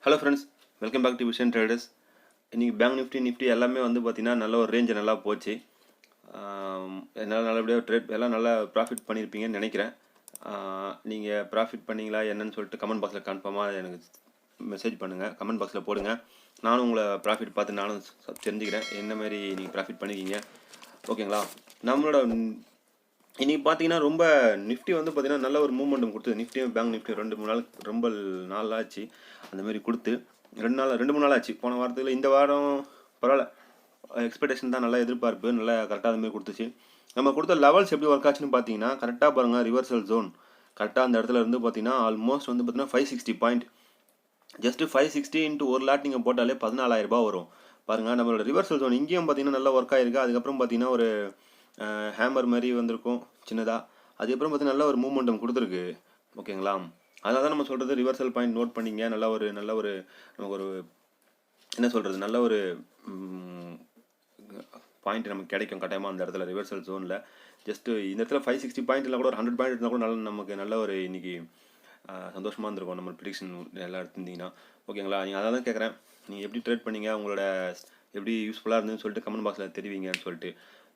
Hello friends, welcome back to Vision Traders. இன்னைக்கு bank Nifty எல்லாமே வந்து பார்த்தீங்கன்னா நல்ல ஒரு ரேஞ்ச் நல்லா போச்சு. என்னால் நல்லபடியாக ட்ரேட் எல்லாம் நல்லா ப்ராஃபிட் பண்ணியிருப்பீங்கன்னு நினைக்கிறேன். நீங்கள் ப்ராஃபிட் பண்ணீங்களா என்னன்னு சொல்லிட்டு கமெண்ட் பாக்ஸில் கன்ஃபார்மாக எனக்கு மெசேஜ் பண்ணுங்கள், கமெண்ட் பாக்ஸில் போடுங்க. நானும் உங்களை ப்ராஃபிட் பார்த்து நானும் தெரிஞ்சுக்கிறேன் என்ன மாதிரி நீங்கள் ப்ராஃபிட் பண்ணிக்கிங்க. ஓகேங்களா? நம்மளோட இன்றைக்கி பார்த்தீங்கன்னா ரொம்ப நிஃப்டி வந்து பார்த்தீங்கன்னா நல்ல ஒரு மூவ்மெண்ட்டும் கொடுத்து நிஃப்டியும் பேங்க் நிஃப்டி 2-3 நாள் ரொம்ப நாள் ஆச்சு அந்தமாரி கொடுத்து 2-3 நாள் ஆச்சு. போன வாரத்தில் இந்த வாரம் பரவாயில்ல, எக்ஸ்பெக்டேஷன் தான், நல்லா எதிர்பார்ப்பு நல்லா கரெக்டாக அதுமாரி கொடுத்துச்சு. நம்ம கொடுத்த லெவல்ஸ் எப்படி ஒர்க் ஆச்சுன்னு பார்த்தீங்கன்னா கரெக்டாக பாருங்கள், ரிவர்சல் ஜோன் கரெக்டாக அந்த இடத்துல இருந்து பார்த்தீங்கன்னா ஆல்மோஸ்ட் வந்து பார்த்தீங்கன்னா 560 பாயிண்ட், ஜஸ்ட்டு 560 இன்ட்டு ஒரு லாட் நீங்கள் போட்டாலே 14,000 ரூபாய் வரும். பாருங்கள், நம்மளோட ரிவர்சல் ஜோன் இங்கேயும் பார்த்தீங்கன்னா நல்லா ஒர்க் ஆகிருக்கு. அதுக்கப்புறம் பார்த்தீங்கன்னா ஒரு ஹேமர் மாதிரி வந்திருக்கும் சின்னதாக. அதுக்கப்புறம் பார்த்தீங்கன்னா நல்ல ஒரு மூமெண்டம் கொடுத்துருக்கு. ஓகேங்களா? அதனால தான் நம்ம சொல்கிறது ரிவர்சல் பாயிண்ட் நோட் பண்ணிங்க. நல்ல ஒரு நமக்கு ஒரு என்ன சொல்கிறது, நல்ல ஒரு பாயிண்ட் நமக்கு கிடைக்கும் கட்டாயமாக அந்த இடத்துல ரிவர்சல் ஜோனில். ஜஸ்ட்டு இந்த இடத்துல 560 பாயிண்ட் இல்லை கூட ஒரு 100 பாயிண்ட் இருந்தால் கூட நல்ல நமக்கு நல்ல ஒரு இன்றைக்கி சந்தோஷமாக இருந்திருக்கும் நம்ம ப்ரிடிக்ஷன் எல்லாம் எடுத்திருந்தீங்கன்னா. ஓகேங்களா? நீங்கள் அதை தான் கேட்குறேன், நீங்கள் எப்படி ட்ரேட் பண்ணீங்க, உங்களோட எப்படி யூஸ்ஃபுல்லாக இருந்ததுன்னு சொல்லிட்டு கமெண்ட் பாக்ஸில் தெரிவிங்கன்னு சொல்லிட்டு.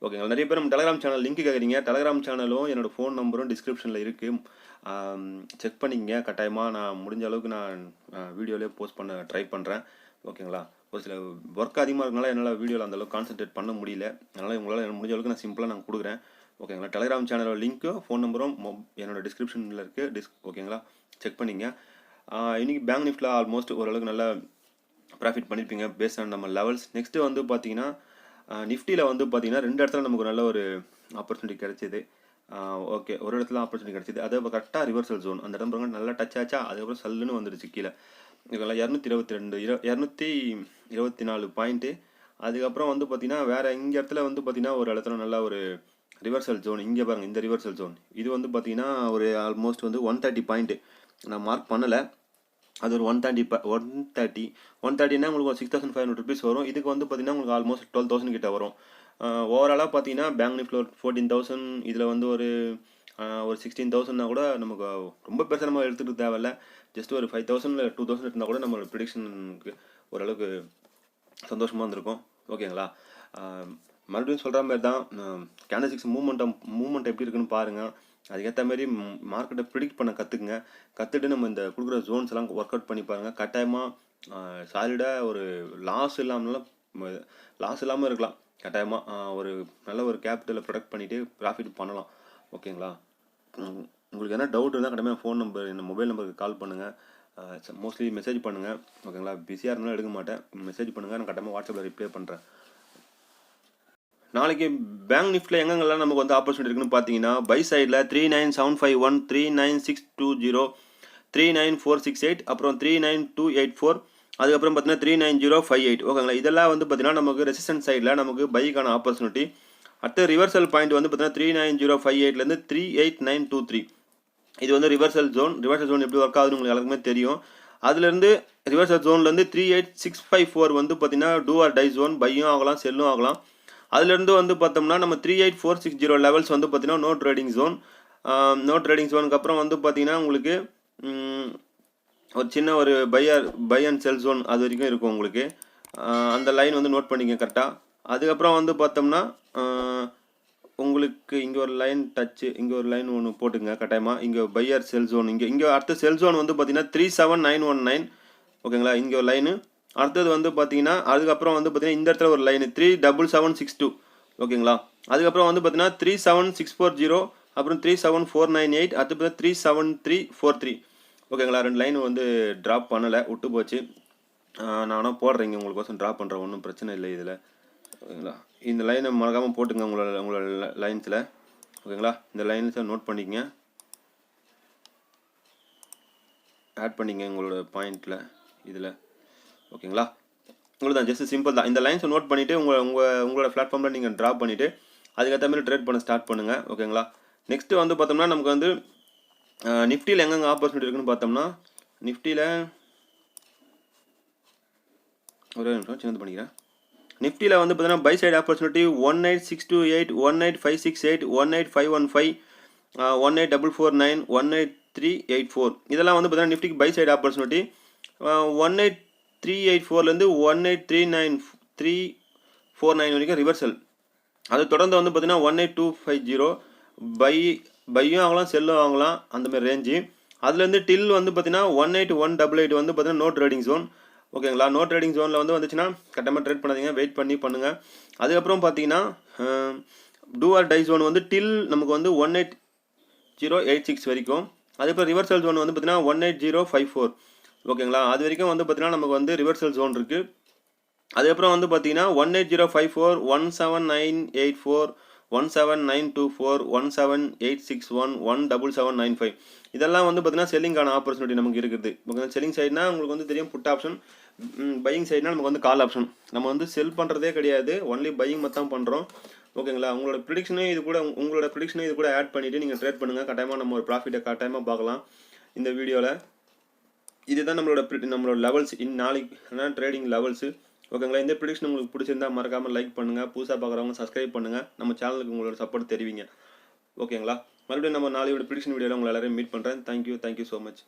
ஓகேங்களா? நிறைய பேர் நம்ம டெலகிராம் சேனல் லிங்க் கேட்குறீங்க. டெலகிராம் சேனலும் என்னோடய ஃபோன் நம்பரும் டிஸ்கிரிப்ஷனில் இருக்குது, செக் பண்ணிங்க. கட்டாயமாக நான் முடிஞ்ச அளவுக்கு நான் வீடியோலேயே போஸ்ட் பண்ண ட்ரை பண்ணுறேன். ஓகேங்களா? ஒரு சில ஒர்க் அதிகமாக இருக்கனால என்னால் வீடியோவில் அந்தளவுக்கு கான்சன்ட்ரேட் பண்ண முடியல. அதனால் உங்களால் முடிஞ்ச அளவுக்கு நான் சிம்பிளாக நான் கொடுக்குறேன். ஓகேங்களா? டெலகிராம் சேனலோட லிங்க்கும் ஃபோன் நம்பரும் என்னோடய டிஸ்கிரிப்ஷனில் இருக்குது. ஓகேங்களா? செக் பண்ணிங்க. இன்றைக்கி பேங்க் நிஃப்டியில் ஆல்மோஸ்ட் ஓரளவுக்கு நல்லா ப்ராஃபிட் பண்ணியிருப்பீங்க பேஸ்ட் ஆன் நம்ம லெவல்ஸ். நெக்ஸ்ட்டு வந்து பார்த்தீங்கன்னா நிஃப்டியில் வந்து பார்த்தீங்கன்னா 2 இடத்துல நமக்கு நல்ல ஒரு ஆப்பர்ச்சுனிட்டி கிடைச்சிது. ஓகே, ஒரு இடத்துல ஆப்பர்ச்சுனிட்டி கிடைச்சிது. அதே கரெக்டாக ரிவர்சல் ஜோன் அந்த இடம் பாருங்க, நல்லா டச் ஆச்சா, அதுக்கப்புறம் சல்லுன்னு வந்துடுச்சு கீழே. இதெல்லாம் 224 பாயிண்ட்டு. அதுக்கப்புறம் வந்து பார்த்தீங்கன்னா வேறு இங்கே இடத்துல வந்து பார்த்தீங்கன்னா ஒரு இடத்துல நல்லா ஒரு ரிவர்சல் ஜோன். இங்கே பாருங்கள், இந்த ரிவர்சல் ஜோன் இது வந்து பார்த்தீங்கன்னா ஒரு ஆல்மோஸ்ட் வந்து 130 பாயிண்ட்டு நான் மார்க் பண்ணலை. அது ஒரு 130னா உங்களுக்கு ஒரு 6,500 ருபீஸ் வரும். இதுக்கு வந்து பார்த்தீங்கன்னா உங்களுக்கு ஆல்மோஸ்ட் 12,000 கிட்ட வரும். ஓவராலாக பார்த்தீங்கன்னா பேங்க் நிஃப்டியில் 14,000, இதில் வந்து ஒரு 16,000னா கூட நமக்கு ரொம்ப பெருசாக நம்ம எடுத்துகிட்டு தேவையில்ல. ஜஸ்ட் ஒரு 5,000 இல்லை 2,000 இருந்தால் கூட நம்மளோட ப்ரிடிக்ஷனுக்கு ஓரளவுக்கு சந்தோஷமாக இருந்திருக்கும். ஓகேங்களா? மறுபடியும் சொல்கிற மாதிரி தான், கேண்டல்ஸ்டிக்ஸ் மூமெண்ட் எப்படி இருக்குன்னு பாருங்கள். அதுக்கேற்ற மாதிரி மார்க்கெட்டை ப்ரிடிக்ட் பண்ண கற்றுட்டு நம்ம இந்த கொடுக்குற ஜோன்ஸ் எல்லாம் ஒர்க் அவுட் பண்ணி பாருங்கள். கட்டாயமாக சாலிடாக ஒரு லாஸ் இல்லாமல் இருக்கலாம். கட்டாயமாக ஒரு நல்ல ஒரு கேபிட்டலை ப்ரொடக்ட் பண்ணிவிட்டு ப்ராஃபிட் பண்ணலாம். ஓகேங்களா? உங்களுக்கு என்ன டவுட் இருந்தால் கட்டாயமாக ஃபோன் நம்பர், இந்த மொபைல் நம்பருக்கு கால் பண்ணுங்கள். மோஸ்ட்லி மெசேஜ் பண்ணுங்கள். ஓகேங்களா? பிஸியாக இருந்தாலும் எடுக்க மாட்டேன், மெசேஜ் பண்ணுங்கள், நான் கட்டாயமாக வாட்ஸ்அப்பில் ரிப்ளை பண்ணுறேன். நாளைக்கு பேங்க் நிஃப்டியில் எங்கெங்கெல்லாம் நமக்கு வந்து ஆப்பர்ச்சுனிட்டி இருக்குன்னு பார்த்தீங்கன்னா பை சைடில் 39751, 39620, 39468, அப்புறம் 39284, அதுக்கப்புறம் பார்த்தீங்கன்னா 39058. ஓகேங்களா? இதெல்லாம் வந்து பார்த்தீங்கன்னா நமக்கு ரெசிஸ்டன்ஸ் சைடில் நமக்கு பைக்கான ஆப்பர்ச்சுனிட்டி. அடுத்த ரிவர்சல் பாயிண்ட் வந்து பார்த்தீங்கன்னா 39058லேருந்து 38923. இது வந்து ரிவர்சல் ஜோன் எப்படி ஒர்க் ஆகுதுன்னு உங்களுக்கு எல்லாருக்குமே தெரியும். அதுலேருந்து ரிவர்சல் ஜோன்லேருந்து 38654 வந்து பார்த்தீங்கன்னா டூ ஆர் டை ஜோன், பையும் ஆகலாம் செல்லும் ஆகலாம். அதுலேருந்து வந்து பார்த்தோம்னா நம்ம 38460 லெவல்ஸ் வந்து பார்த்தீங்கன்னா நோ ட்ரேடிங் ஜோனுக்கு அப்புறம் வந்து பார்த்தீங்கன்னா உங்களுக்கு ஒரு சின்ன ஒரு பை அண்ட் செல் ஜோன் அது வரைக்கும் இருக்கும் உங்களுக்கு. அந்த லைன் வந்து நோட் பண்ணிக்க கரெக்டாக. அதுக்கப்புறம் வந்து பார்த்தோம்னா உங்களுக்கு இங்கே ஒரு லைன் டச்சு, இங்கே ஒரு லைன் ஒன்று போட்டுங்க கட்டாயமாக. இங்கே பையர் செல் ஜோன், இங்கே அடுத்த செல் ஜோன் வந்து பார்த்தீங்கன்னா 37919. ஓகேங்களா? இங்கே ஒரு லைனு. அடுத்தது வந்து பார்த்தீங்கன்னா அதுக்கப்புறம் வந்து பார்த்தீங்கன்னா இந்த இடத்துல ஒரு லைனு 37762. ஓகேங்களா? அதுக்கப்புறம் வந்து பார்த்தீங்கன்னா 37640, அப்புறம் 37498, அடுத்து பார்த்தா 37343. ஓகேங்களா? 2 லைன் வந்து ட்ராப் பண்ணலை, விட்டு போச்சு. நானும் போடுறேங்க உங்களுக்கோசம் ட்ராப் பண்ணுறேன், ஒன்றும் பிரச்சனை இல்லை இதில். ஓகேங்களா? இந்த லைனை மறக்காமல் போட்டுங்க உங்களோட லைன்ஸில். ஓகேங்களா? இந்த லைன்ஸை நோட் பண்ணிக்கங்க, ஆட் பண்ணிங்க உங்களோட பாயிண்டில் இதில். ஓகேங்களா? உங்களுக்கு தான் ஜஸ்ட் சிம்பிள் தான். இந்த லைன்ஸை நோட் பண்ணிவிட்டு உங்களோட பிளாட்ஃபார்மில் நீங்கள் ட்ராப் பண்ணிவிட்டு அதுக்கேற்ற மாதிரி ட்ரேட் பண்ண ஸ்டார்ட் பண்ணுங்கள். ஓகேங்களா? நெக்ஸ்ட்டு வந்து பார்த்தோம்னா நமக்கு வந்து நிஃப்டியில் எங்கெங்கே ஆப்பர்ச்சுனிட்டி இருக்குன்னு பார்த்தோம்னா நிஃப்டியில் ஒரே நிமிஷம் சின்னது பண்ணிக்கிறேன். நிஃப்டியில் வந்து பார்த்தீங்கன்னா பை சைடு ஆப்பர்ச்சுனிட்டி 18628, 18568, 18515, 18449, 18384. இதெல்லாம் வந்து பார்த்தீங்கன்னா நிஃப்டிக்கு பை சைடு ஆப்பர்ச்சுனிட்டி. 18384லேருந்து 18349 வரைக்கும் ரிவர்சல். அது தொடர்ந்து வந்து பார்த்தீங்கன்னா 18250 பையும் ஆகலாம் செல்லும் ஆகலாம் அந்தமாதிரி ரேஞ்சு. அதுலேருந்து டில் வந்து பார்த்தீங்கன்னா 18188 வந்து பார்த்தீங்கன்னா நோ ட்ரேடிங் ஜோன். ஓகேங்களா, நோ ட்ரேடிங் ஜோனில் வந்து வந்துச்சுன்னா கட்டாயமாக ட்ரேட் பண்ணாதீங்க, வெயிட் பண்ணுங்கள். அதுக்கப்புறம் பார்த்தீங்கன்னா டூ ஆர் டை ஜோன் வந்து டில் நமக்கு வந்து 18086 வரைக்கும். அதுக்கப்புறம் ரிவர்சல் ஜோன் வந்து பார்த்தீங்கன்னா 18054. ஓகேங்களா, அது வரைக்கும் வந்து பார்த்தீங்கன்னா நமக்கு வந்து ரிவர்சல் ஜோன் இருக்குது. அதுக்கப்புறம் வந்து பார்த்தீங்கன்னா 18054, 17984, 17924, 17861, 17795 இதெல்லாம் வந்து பார்த்தீங்கன்னா செல்லிங்கான ஆப்பர்ச்சுனிட்டி நமக்கு இருக்குது. ஓகே, செல்லிங் சைடுனா உங்களுக்கு வந்து தெரியும் புட் ஆப்ஷன், பையிங் சைடுனா நமக்கு வந்து கால் ஆப்ஷன். நம்ம வந்து செல் பண்ணுறதே கிடையாது, ஒன்லி பையிங் மட்டும் பண்ணுறோம். ஓகேங்களா, உங்களோட ப்ரிடிக்ஷனையும் இது கூட ஆட் பண்ணிவிட்டு நீங்கள் ட்ரேட் பண்ணுங்கள். கட்டாயமாக நம்ம ஒரு ப்ராஃபிட்டை கட்டாயமாக பார்க்கலாம் இந்த வீடியோவில். இதுதான் நம்மளோட லெவல்ஸ் நாளைக்கு ட்ரேடிங் லெவல்ஸு. ஓகேங்களா, இந்த ப்ரிடிக்ஷன் உங்களுக்கு பிடிச்சிருந்தா மறக்காமல் லைக் பண்ணுங்கள், புதுசாக பார்க்குறவங்க சப்ஸ்கிரைப் பண்ணுங்கள், நம்ம சேனலுக்கு உங்களோட சப்போர்ட் தெரிவிங்க. ஓகேங்களா, மறுபடியும் நம்ம நாளையோட ப்ரிடிக்ஷன் வீடியோவில் உங்களை எல்லாரையும் மீட் பண்ணுறேன். Thank you so much.